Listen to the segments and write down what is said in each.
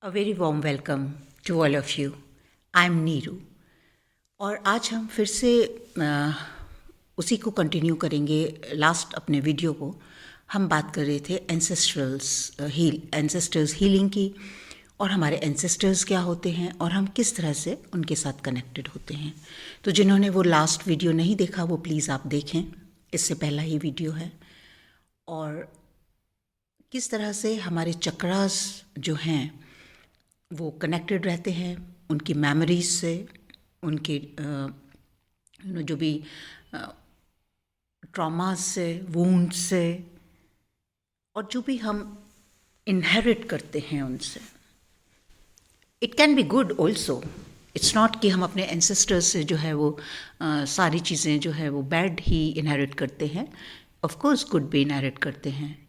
A very warm welcome to all of you. I'm Neeru और आज हम फिर से उसी को कंटिन्यू करेंगे। लास्ट अपने वीडियो को हम बात कर रहे थे एंसेस्टर्स हीलिंग की, और हमारे एंसेस्टर्स क्या होते हैं और हम किस तरह से उनके साथ कनेक्टेड होते हैं। तो जिन्होंने वो लास्ट वीडियो नहीं देखा वो प्लीज़ आप देखें, इससे पहला ही वीडियो है। और किस तरह से हमारे चक्रास जो हैं वो कनेक्टेड रहते हैं उनकी मेमोरीज से, उनके जो भी ट्रॉमास से, वुंड से, और जो भी हम इनहेरिट करते हैं उनसे। It can be good also, it's not कि हम अपने एंसेस्टर्स से जो है वो सारी चीज़ें जो है वो बैड ही इनहेरिट करते हैं। ऑफ कोर्स गुड भी इनहेरिट करते हैं,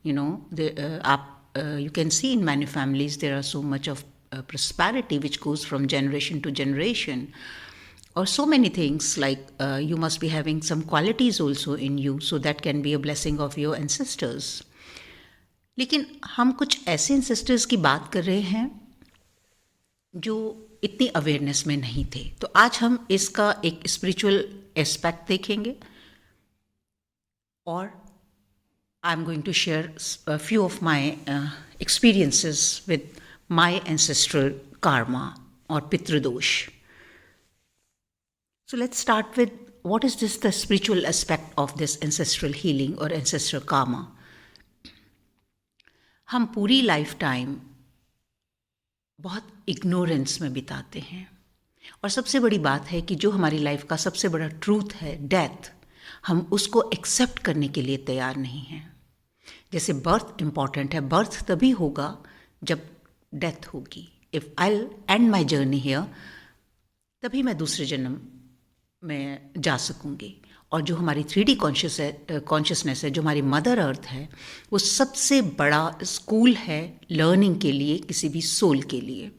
आप you can see in many families there are so much of prosperity which goes from generation to generation, or so many things like you must be having some qualities also in you, so that can be a blessing of your ancestors. लेकिन हम कुछ ऐसे ancestors की बात कर रहे हैं जो इतनी अवेयरनेस में नहीं थे। तो आज हम इसका एक स्पिरिचुअल एस्पेक्ट देखेंगे, और I am going to share a few of my experiences with my ancestral karma or pitradosh. So let's start with what is this the spiritual aspect of this ancestral healing or ancestral karma. हम पूरी life time बहुत ignorance में बिताते हैं, और सबसे बड़ी बात है कि जो हमारी लाइफ का सबसे बड़ा ट्रूथ है, डेथ, हम उसको एक्सेप्ट करने के लिए तैयार नहीं हैं। जैसे बर्थ इम्पॉर्टेंट है, बर्थ तभी होगा जब डेथ होगी। If I and my journey here, तभी मैं दूसरे जन्म में जा सकूँगी। और जो हमारी 3D कॉन्शियसनेस है, जो हमारी मदर अर्थ है, वो सबसे बड़ा स्कूल है लर्निंग के लिए, किसी भी सोल के लिए।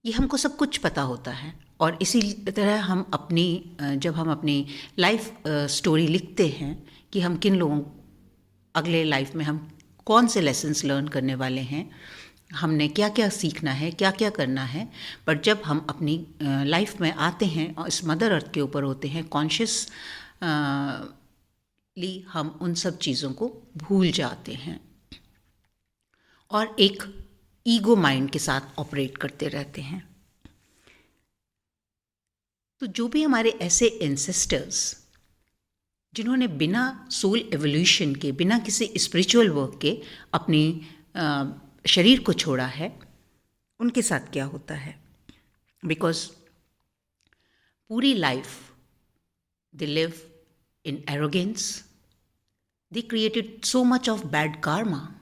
ये हमको सब कुछ पता होता है, और इसी तरह हम जब हम अपनी लाइफ स्टोरी लिखते हैं कि हम किन लोगों अगले लाइफ में हम कौन से लेसन्स लर्न करने वाले हैं, हमने क्या क्या सीखना है, क्या क्या करना है। बट जब हम अपनी लाइफ में आते हैं और इस मदर अर्थ के ऊपर होते हैं कॉन्शियसली, हम उन सब चीज़ों को भूल जाते हैं और एक ईगो माइंड के साथ ऑपरेट करते रहते हैं। तो जो भी हमारे ऐसे एंसेस्टर्स जिन्होंने बिना सोल एवोल्यूशन के, बिना किसी स्पिरिचुअल वर्क के अपनी शरीर को छोड़ा है, उनके साथ क्या होता है। बिकॉज पूरी life they live in arrogance, they created so much of bad Karma.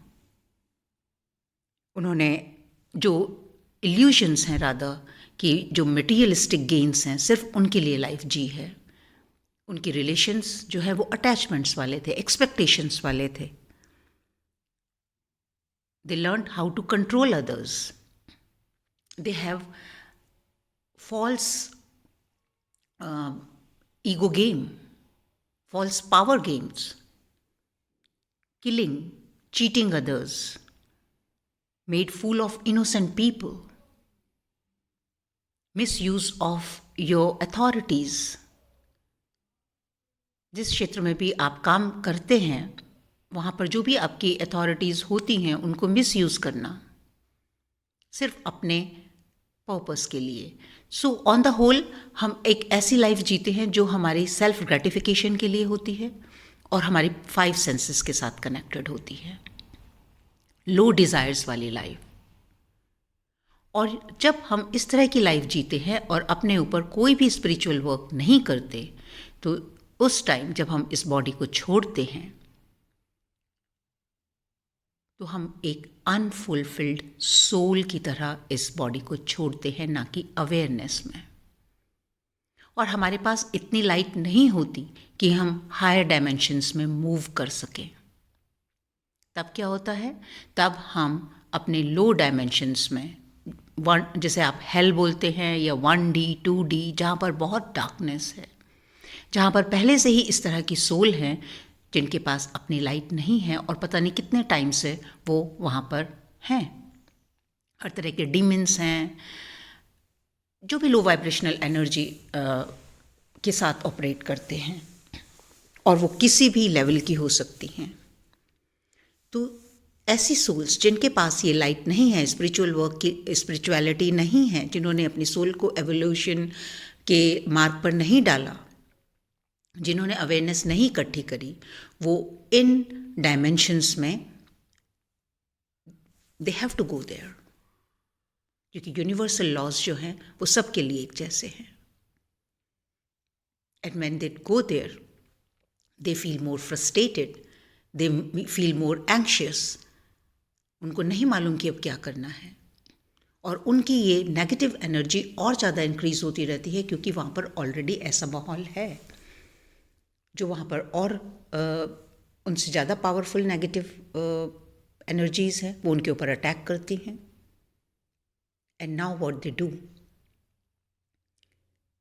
उन्होंने जो इल्यूशंस हैं, रादर कि जो मटेरियलिस्टिक गेन्स हैं, सिर्फ उनके लिए लाइफ जी है। उनकी रिलेशंस जो है वो अटैचमेंट्स वाले थे, एक्सपेक्टेशंस वाले थे। They learn how to control others, they have false ego game, false power games, killing, cheating others, made fool of innocent people, misuse of your authorities. जिस क्षेत्र में भी आप काम करते हैं, वहाँ पर जो भी आपकी अथॉरिटीज़ होती हैं उनको मिसयूज़ करना सिर्फ अपने पर्पस के लिए। सो ऑन द होल हम एक ऐसी लाइफ जीते हैं जो हमारी सेल्फ ग्रेटिफिकेशन के लिए होती है और हमारी 5 सेंसेस के साथ कनेक्टेड होती है, लो डिज़ायर्स वाली लाइफ। और जब हम इस तरह की लाइफ जीते हैं और अपने ऊपर कोई भी स्पिरिचुअल वर्क नहीं करते, तो उस टाइम जब हम इस बॉडी को छोड़ते हैं तो हम एक अनफुलफिल्ड सोल की तरह इस बॉडी को छोड़ते हैं, ना कि अवेयरनेस में। और हमारे पास इतनी लाइट नहीं होती कि हम हायर डायमेंशंस में मूव कर सकें। तब क्या होता है, तब हम अपने लो डायमेंशंस में, जैसे आप हेल बोलते हैं, या 1D 2D, जहाँ पर बहुत डार्कनेस है, जहाँ पर पहले से ही इस तरह की सोल हैं जिनके पास अपनी लाइट नहीं है और पता नहीं कितने टाइम से वो वहाँ पर हैं। हर तरह के डीमंस हैं, जो भी लो वाइब्रेशनल एनर्जी के साथ ऑपरेट करते हैं, और वो किसी भी लेवल की हो सकती हैं। तो ऐसी सोल्स जिनके पास ये लाइट नहीं है, स्पिरिचुअल वर्क की स्पिरिचुअलिटी नहीं है, जिन्होंने अपनी सोल को एवोल्यूशन के मार्ग पर नहीं डाला, जिन्होंने अवेयरनेस नहीं इकट्ठी करी, वो इन डायमेंशंस में they have to go there, क्योंकि यूनिवर्सल लॉज जो हैं वो सबके लिए एक जैसे हैं। And when they go there they feel more frustrated, they feel more anxious. उनको नहीं मालूम कि अब क्या करना है, और उनकी ये नेगेटिव एनर्जी और ज़्यादा इंक्रीज होती रहती है, क्योंकि वहाँ पर ऑलरेडी ऐसा माहौल है जो वहाँ पर और उनसे ज़्यादा पावरफुल नेगेटिव एनर्जीज़ हैं, वो उनके ऊपर अटैक करती हैं। And now what they do,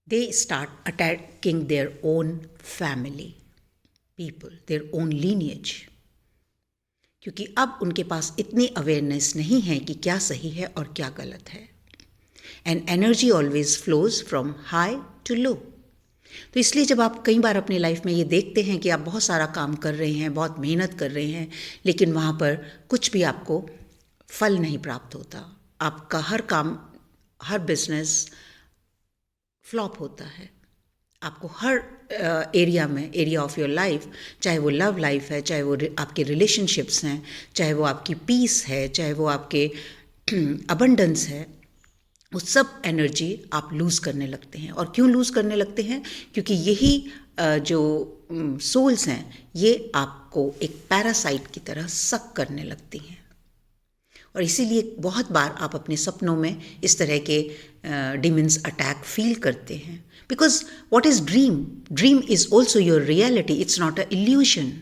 they start attacking their own family people, their own lineage, क्योंकि अब उनके पास इतनी अवेयरनेस नहीं है कि क्या सही है और क्या गलत है। And energy always flows from high to low. तो इसलिए जब आप कई बार अपनी लाइफ में ये देखते हैं कि आप बहुत सारा काम कर रहे हैं, बहुत मेहनत कर रहे हैं, लेकिन वहाँ पर कुछ भी आपको फल नहीं प्राप्त होता, आपका हर काम, हर बिजनेस फ्लॉप होता है, आपको हर एरिया में, एरिया ऑफ योर लाइफ, चाहे वो लव लाइफ है, चाहे वो आपके रिलेशनशिप्स हैं, चाहे वो आपकी पीस है, चाहे वो आपके अबंडेंस है, वो सब एनर्जी आप लूज़ करने लगते हैं। और क्यों लूज़ करने लगते हैं? क्योंकि यही जो सोल्स हैं ये आपको एक पैरासाइट की तरह सक करने लगती हैं, और इसीलिए बहुत बार आप अपने सपनों में इस तरह के डिमंस अटैक फील करते हैं। Because what is dream? Dream is also your reality, it's not a evolution.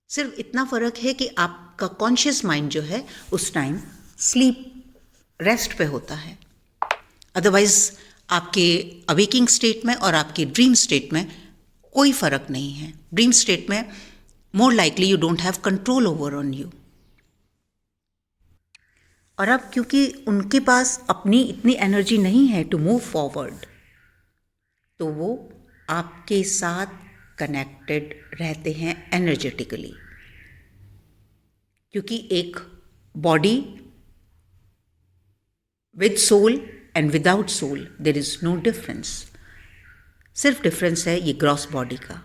सिर्फ इतना फ़र्क है कि आपका कॉन्शियस माइंड जो है उस टाइम स्लीप, रेस्ट पे होता है। अदरवाइज आपके अवेकिंग स्टेट में और आपके ड्रीम स्टेट में कोई फ़र्क नहीं है। ड्रीम स्टेट में more likely you don't have control over on you. और अब क्योंकि उनके पास अपनी इतनी एनर्जी नहीं है टू मूव फॉरवर्ड, तो वो आपके साथ कनेक्टेड रहते हैं एनर्जेटिकली, क्योंकि एक body with soul and without soul there is no difference. सिर्फ डिफरेंस है ये ग्रॉस बॉडी का,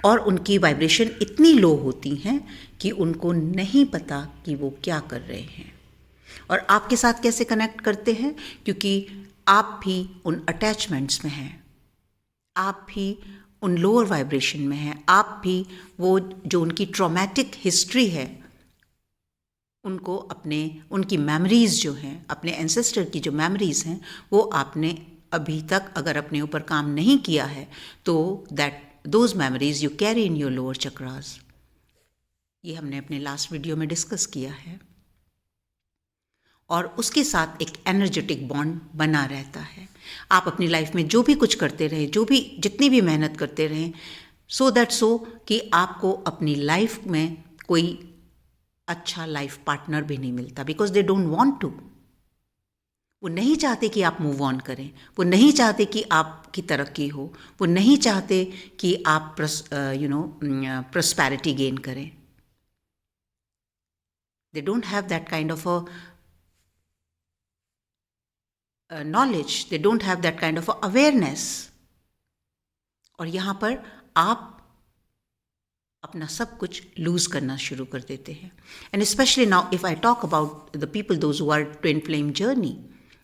और उनकी वाइब्रेशन इतनी लो होती हैं कि उनको नहीं पता कि वो क्या कर रहे हैं। और आपके साथ कैसे कनेक्ट करते हैं? क्योंकि आप भी उन अटैचमेंट्स में हैं, आप भी उन लोअर वाइब्रेशन में हैं, आप भी वो जो उनकी ट्रॉमेटिक हिस्ट्री है उनको अपने, उनकी मेमोरीज़ जो हैं, अपने एंसेस्टर की जो मेमोरीज़ हैं, वो आपने अभी तक अगर अपने ऊपर काम नहीं किया है तो those memories you carry in your lower chakras। ये हमने अपने लास्ट वीडियो में डिस्कस किया है, और उसके साथ एक एनर्जेटिक बॉन्ड बना रहता है। आप अपनी लाइफ में जो भी कुछ करते रहें, जो भी जितनी भी मेहनत करते रहें, सो कि आपको अपनी लाइफ में कोई अच्छा लाइफ पार्टनर भी नहीं मिलता, because they don't want to. वो नहीं चाहते कि आप मूव ऑन करें, वो नहीं चाहते कि आपकी तरक्की हो, वो नहीं चाहते कि आप प्रॉस्पेरिटी गेन करें। They don't have that kind of a knowledge, they don't have that kind of a awareness. और यहाँ पर आप अपना सब कुछ लूज करना शुरू कर देते हैं। And specially now if I talk about the people those who are twin flame journey,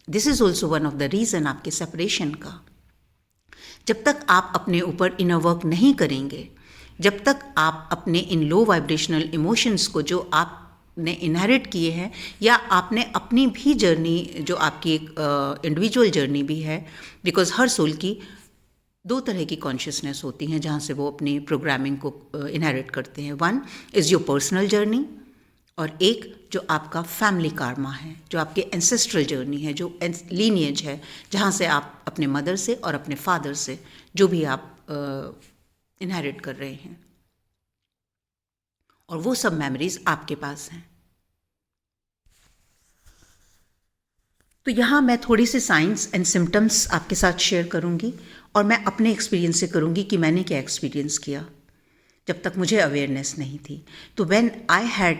this is also one of the reason आपके सेपरेशन का। जब तक आप अपने ऊपर इनर वर्क नहीं करेंगे, जब तक आप अपने इन लो वाइब्रेशनल इमोशंस को जो आपने इनहेरिट किए हैं, या आपने अपनी भी जर्नी जो आपकी एक इंडिविजुअल जर्नी भी है, बिकॉज हर सोल की दो तरह की कॉन्शियसनेस होती हैं जहाँ से वो अपनी प्रोग्रामिंग को इनहेरिट करते हैं। One is your personal journey, और एक जो आपका फैमिली कार्मा है, जो आपके एंसेस्ट्रल जर्नी है, जो लीनिएज है, जहाँ से आप अपने मदर से और अपने फादर से जो भी आप इनहेरिट कर रहे हैं, और वो सब मेमोरीज आपके पास हैं। तो यहाँ मैं थोड़ी सी साइंस एंड सिम्टम्स आपके साथ शेयर करूँगी और मैं अपने एक्सपीरियंस से करूँगी कि मैंने क्या एक्सपीरियंस किया जब तक मुझे अवेयरनेस नहीं थी। तो व्हेन आई हैड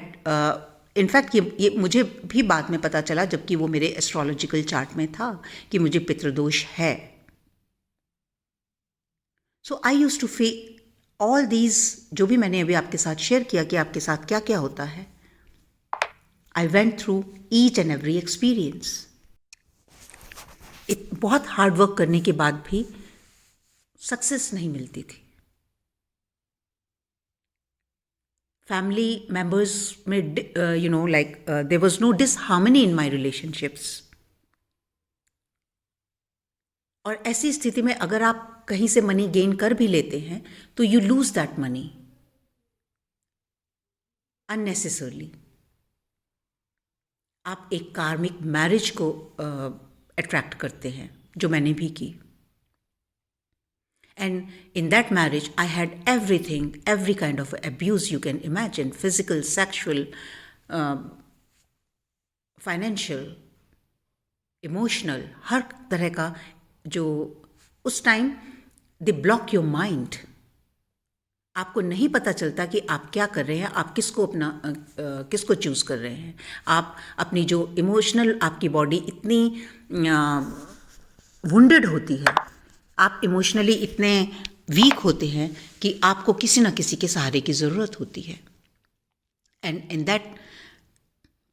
इनफैक्ट ये मुझे भी बाद में पता चला, जबकि वो मेरे एस्ट्रोलॉजिकल चार्ट में था कि मुझे पितृदोष है। So I use to feel all these, जो भी मैंने अभी आपके साथ शेयर किया कि आपके साथ क्या क्या होता है। I went through each and every experience. बहुत हार्ड वर्क करने के बाद भी सक्सेस नहीं मिलती थी। फैमिली मेंबर्स में there was no disharmony in my relationships. और ऐसी स्थिति में अगर आप कहीं से मनी गेन कर भी लेते हैं तो you lose that money unnecessarily. आप एक कार्मिक मैरिज को अट्रैक्ट करते हैं, जो मैंने भी की। And in that marriage, I had everything, every kind of abuse you can imagine, physical, sexual, financial, emotional, हर तरह का जो उस time they block your mind. आपको नहीं पता चलता कि आप क्या कर रहे हैं, आप किसको चूज़ कर रहे हैं। आप अपनी जो इमोशनल, आपकी बॉडी इतनी वुंडेड होती है, आप इमोशनली इतने वीक होते हैं कि आपको किसी न किसी के सहारे की ज़रूरत होती है। And in that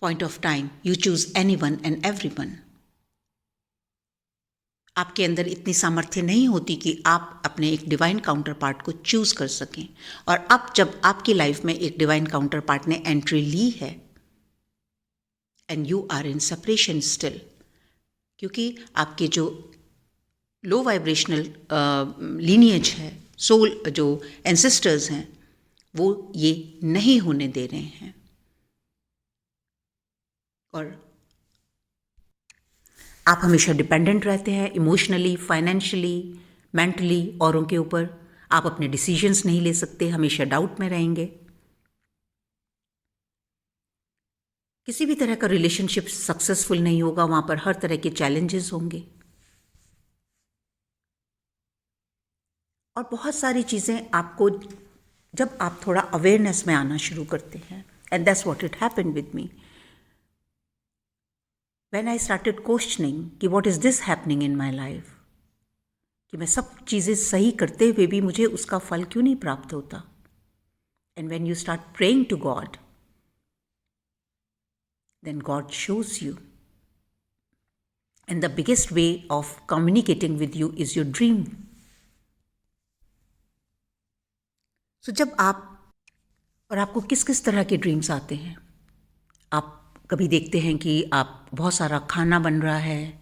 point of time you choose anyone and everyone. आपके अंदर इतनी सामर्थ्य नहीं होती कि आप अपने एक डिवाइन काउंटर पार्ट को चूज़ कर सकें। और अब जब आपकी लाइफ में एक डिवाइन काउंटर पार्ट ने एंट्री ली है and you are in separation still, क्योंकि आपके जो लो वाइब्रेशनल लीनिएज है, सोल जो एंसेस्टर्स हैं, वो ये नहीं होने दे रहे हैं। और आप हमेशा डिपेंडेंट रहते हैं इमोशनली, फाइनेंशियली, मेंटली औरों के ऊपर। आप अपने डिसीजंस नहीं ले सकते, हमेशा डाउट में रहेंगे। किसी भी तरह का रिलेशनशिप सक्सेसफुल नहीं होगा, वहाँ पर हर तरह के चैलेंजेस होंगे और बहुत सारी चीज़ें आपको, जब आप थोड़ा अवेयरनेस में आना शुरू करते हैं, and that's what it happened with me when I started questioning कि what is this happening in my life, कि मैं सब चीज़ें सही करते हुए भी मुझे उसका फल क्यों नहीं प्राप्त होता। And when you start praying to God, then God shows you. And the biggest way of communicating with you is your dream. So जब आपको किस किस तरह के ड्रीम्स आते हैं, आप कभी देखते हैं कि आप बहुत सारा खाना बन रहा है,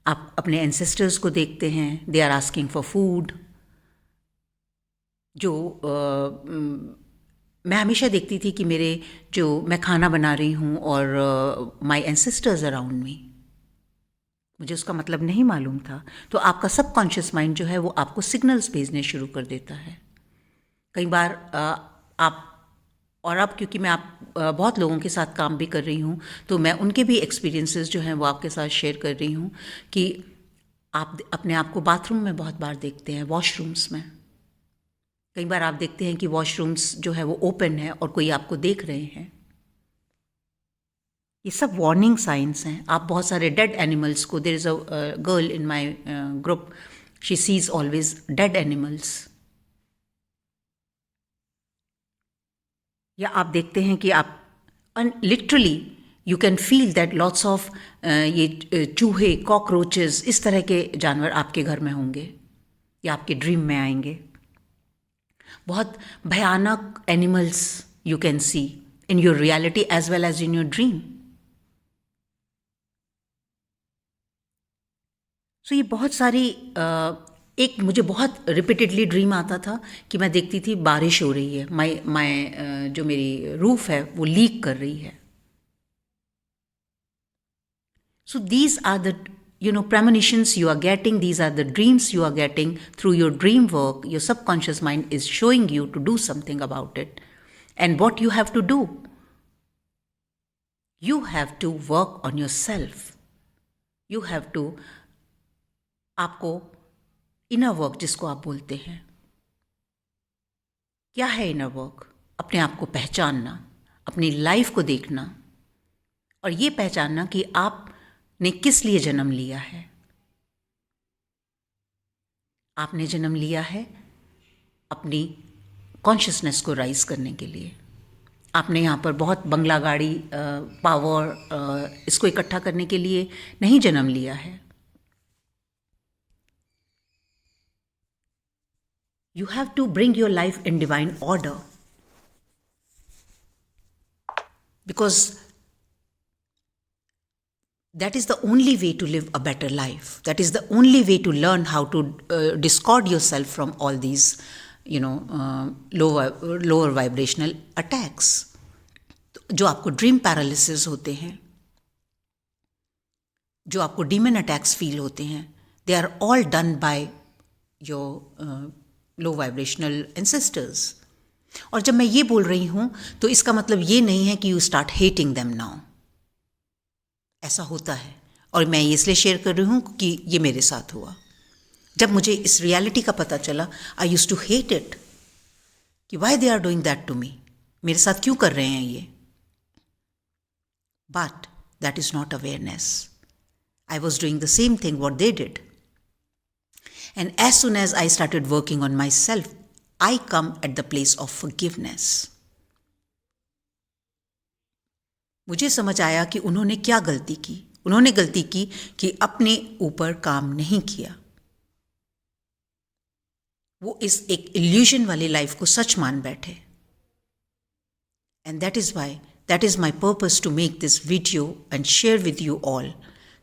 आप अपने एंसेस्टर्स को देखते हैं, they are asking for food. जो मैं हमेशा देखती थी कि मैं खाना बना रही हूँ और माय एंसेस्टर्स अराउंड मी, मुझे उसका मतलब नहीं मालूम था। तो आपका सबकॉन्शियस माइंड जो है वो आपको सिग्नल्स भेजने शुरू कर देता है। कई बार अब क्योंकि मैं बहुत लोगों के साथ काम भी कर रही हूँ, तो मैं उनके भी एक्सपीरियंसेस जो हैं वो आपके साथ शेयर कर रही हूँ कि आप अपने आप को बाथरूम में बहुत बार देखते हैं, वॉशरूम्स में। कई बार आप देखते हैं कि वॉशरूम्स जो है वो ओपन है और कोई आपको देख रहे हैं। ये सब वार्निंग साइंस हैं। आप बहुत सारे डेड एनिमल्स को, there is a girl in my group, she sees always dead animals. या आप देखते हैं कि आप literally you can feel that lots of ये चूहे, कॉकरोचेस, इस तरह के जानवर आपके घर में होंगे या आपके ड्रीम में आएंगे। बहुत भयानक animals you can see in your reality as well as in your dream. So ये बहुत सारी एक मुझे बहुत रिपीटेडली ड्रीम आता था कि मैं देखती थी बारिश हो रही है, माय जो मेरी रूफ है वो लीक कर रही है। So these are the premonitions you are getting, these are the dreams you are getting through your dream work. Your subconscious mind is showing you to do something about it. And what you have to do? You have to work on yourself. You have to, आपको inner work जिसको आप बोलते हैं, क्या है inner work? अपने आप को पहचानना, अपनी लाइफ को देखना और ये पहचानना कि आपने किस लिए जन्म लिया है। आपने जन्म लिया है अपनी कॉन्शियसनेस को राइज करने के लिए। आपने यहाँ पर बहुत बंगला गाड़ी, पावर, इसको इकट्ठा करने के लिए नहीं जन्म लिया है। You have to bring your life in divine order, because that is the only way to live a better life. That is the only way to learn how to discard yourself from all these, lower vibrational attacks. जो आपको dream paralysis होते हैं, जो आपको demon attacks feel होते हैं, they are all done by your low vibrational ancestors. और जब मैं ये बोल रही हूँ तो इसका मतलब ये नहीं है कि you start hating them now. ऐसा होता है और मैं ये इसलिए शेयर कर रही हूँ कि ये मेरे साथ हुआ। जब मुझे इस रियलिटी का पता चला, I used to hate it कि why they are doing that to me, मेरे साथ क्यों कर रहे हैं ये। But that is not awareness. I was doing the same thing what they did. And as soon as I started working on myself, I come at the place of forgiveness. मुझे समझ आया कि उन्होंने क्या गलती की। उन्होंने गलती की कि अपने ऊपर काम नहीं किया। वो इस एक इल्यूजन वाली लाइफ को सच मान बैठे। And that is my purpose to make this video and share with you all,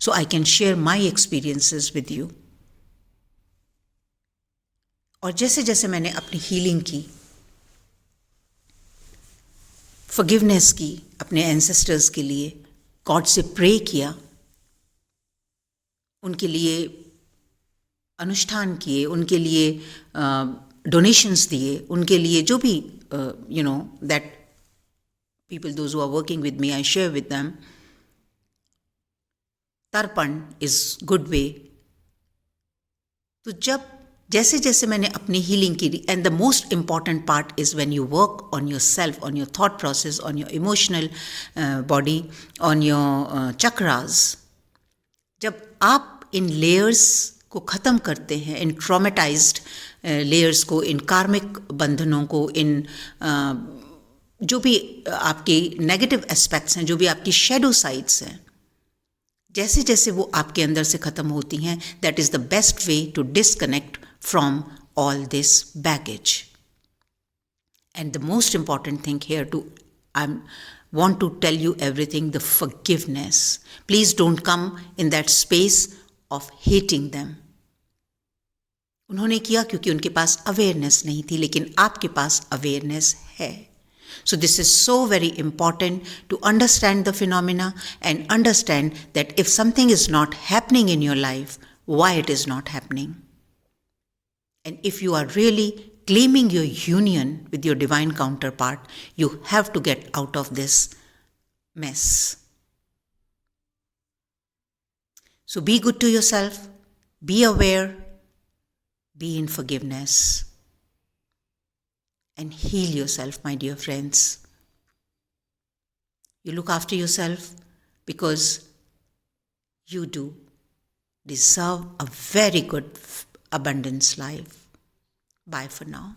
so I can share my experiences with you. और जैसे जैसे मैंने अपनी हीलिंग की, फॉरगिवनेस की, अपने एंसेस्टर्स के लिए गॉड से प्रे किया, उनके लिए अनुष्ठान किए, उनके लिए डोनेशंस दिए, उनके लिए जो भी that people those who are working with me, I share with them. Tarpan is good way. तो जैसे जैसे मैंने अपनी हीलिंग की, and the most important part is when you work on yourself, on your thought process, on your emotional body, on your chakras. जब आप इन layers को ख़त्म करते हैं, इन ट्रॉमेटाइज्ड लेयर्स को, इन कार्मिक बंधनों को, इन जो भी आपके नेगेटिव एस्पेक्ट्स हैं, जो भी आपकी शेडो साइड्स हैं, जैसे जैसे वो आपके अंदर से ख़त्म होती हैं, that is the best way to disconnect from all this baggage. And the most important thing here I want to tell you everything, the forgiveness. Please don't come in that space of hating them. उन्होंने किया क्योंकि उनके पास awareness नहीं थी, लेकिन आपके पास awareness है. So this is so very important to understand the phenomena and understand that if something is not happening in your life, why it is not happening. And if you are really claiming your union with your divine counterpart, you have to get out of this mess. So be good to yourself, be aware, be in forgiveness, and heal yourself, my dear friends. You look after yourself because you do deserve a very good abundance life. Bye for now.